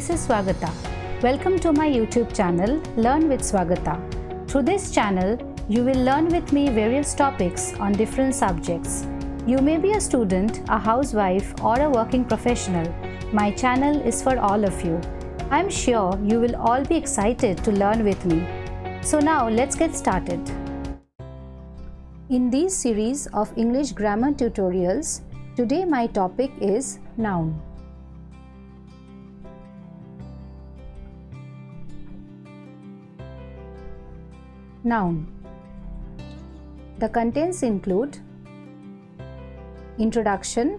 this is Swagata. Welcome to my YouTube channel, Learn with Swagata. Through this channel, you will learn with me various topics on different subjects. You may be a student, a housewife, or a working professional. My channel is for all of you. I'm sure you will all be excited to learn with me. So now let's get started. In this series of English grammar tutorials, today my topic is noun. Noun. The contents include introduction,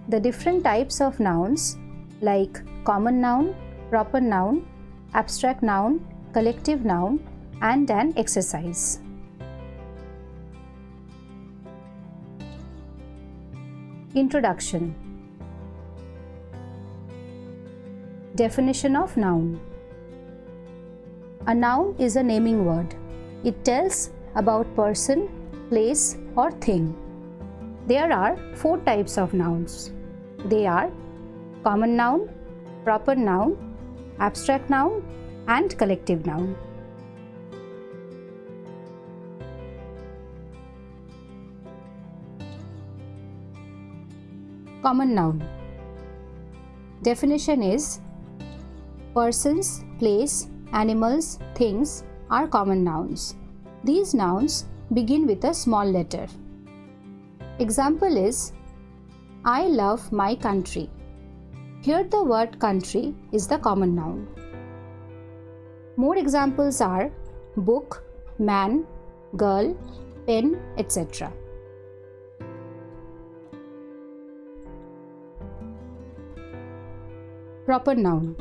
the different types of nouns like common noun, proper noun, abstract noun, collective noun, and an exercise. Introduction. Definition of noun. A noun is a naming word. It tells about person, place, or thing. There are 4 types of nouns. They are common noun, proper noun, abstract noun, and collective noun. Common noun. Definition is: persons, place, animals, things are common nouns. These nouns begin with a small letter. Example is: I love my country. Here the word country is the common noun. More examples are book, man, girl, pen, etc. Proper noun.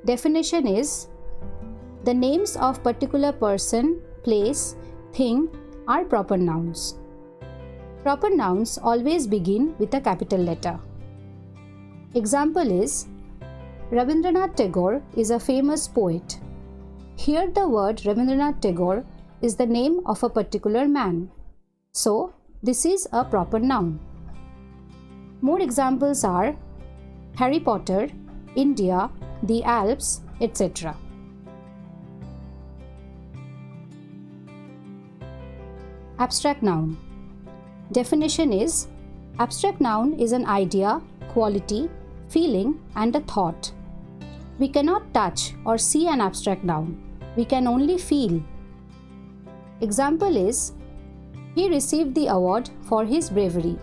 Definition is: the names of particular person, place, thing are proper nouns. Proper nouns always begin with a capital letter. Example is: Rabindranath Tagore is a famous poet. Here the word Rabindranath Tagore is the name of a particular man. So, this is a proper noun. More examples are Harry Potter, India, the Alps, etc. Abstract noun. Definition is: abstract noun is an idea, quality, feeling, and a thought. We cannot touch or see an abstract noun. We can only feel. Example is: he received the award for his bravery.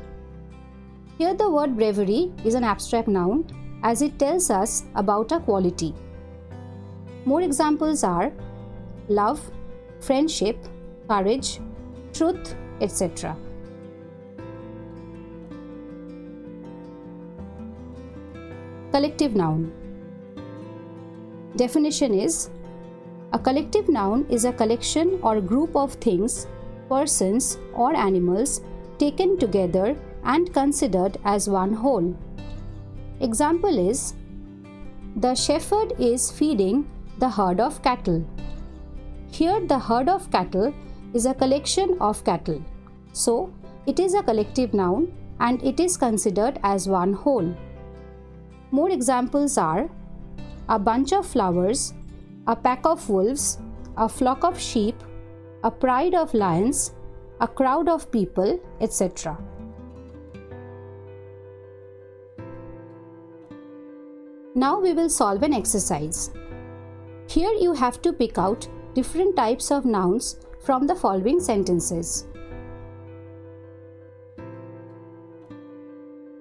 Here the word bravery is an abstract noun as it tells us about a quality. More examples are love, friendship, courage, truth, etc. Collective noun. Definition is: a collective noun is a collection or group of things, persons, or animals taken together and considered as one whole. Example is: the shepherd is feeding the herd of cattle. Here the herd of cattle is a collection of cattle. So, it is a collective noun and it is considered as one whole. More examples are a bunch of flowers, a pack of wolves, a flock of sheep, a pride of lions, a crowd of people, etc. Now we will solve an exercise. Here you have to pick out different types of nouns from the following sentences.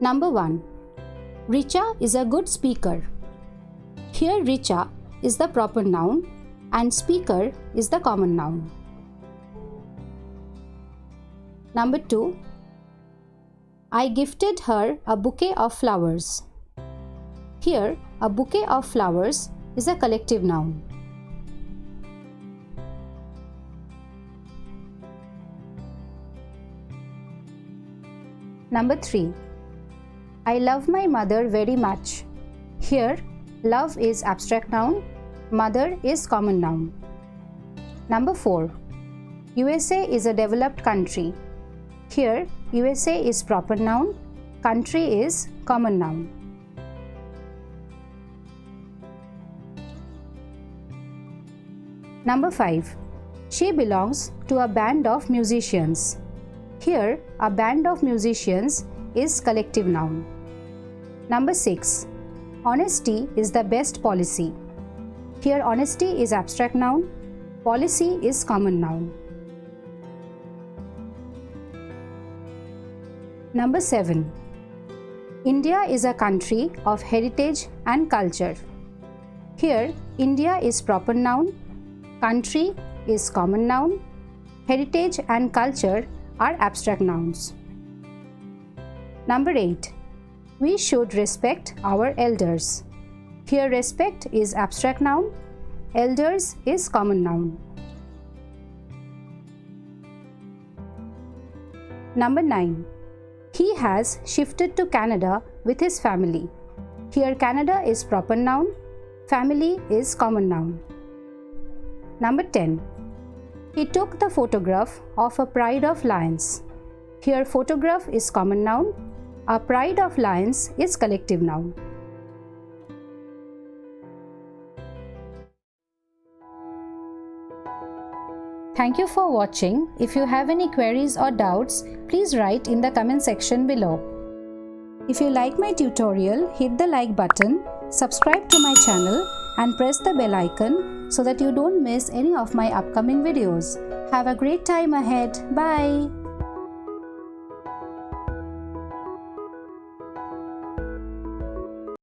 Number 1. Richa is a good speaker. Here Richa is the proper noun and speaker is the common noun. Number 2. I gifted her a bouquet of flowers. Here, a bouquet of flowers is a collective noun. Number 3. I love my mother very much. Here, love is abstract noun, mother is common noun. Number 4. USA is a developed country. Here, USA is proper noun, country is common noun. Number 5. She belongs to a band of musicians. Here, a band of musicians is collective noun. Number 6. Honesty is the best policy. Here, honesty is abstract noun. Policy is common noun. Number 7. India is a country of heritage and culture. Here, India is proper noun, country is common noun, heritage and culture are abstract nouns. Number 8. We should respect our elders. Here, respect is abstract noun, elders is common noun. Number 9. He has shifted to Canada with his family. Here, Canada is proper noun, family is common noun. Number 10. He took the photograph of a pride of lions. Here, photograph is common noun, a pride of lions is collective noun. Thank you for watching. If you have any queries or doubts, please write in the comment section below. If you like my tutorial, hit the like button, subscribe to my channel and press the bell icon so that you don't miss any of my upcoming videos. Have a great time ahead. Bye.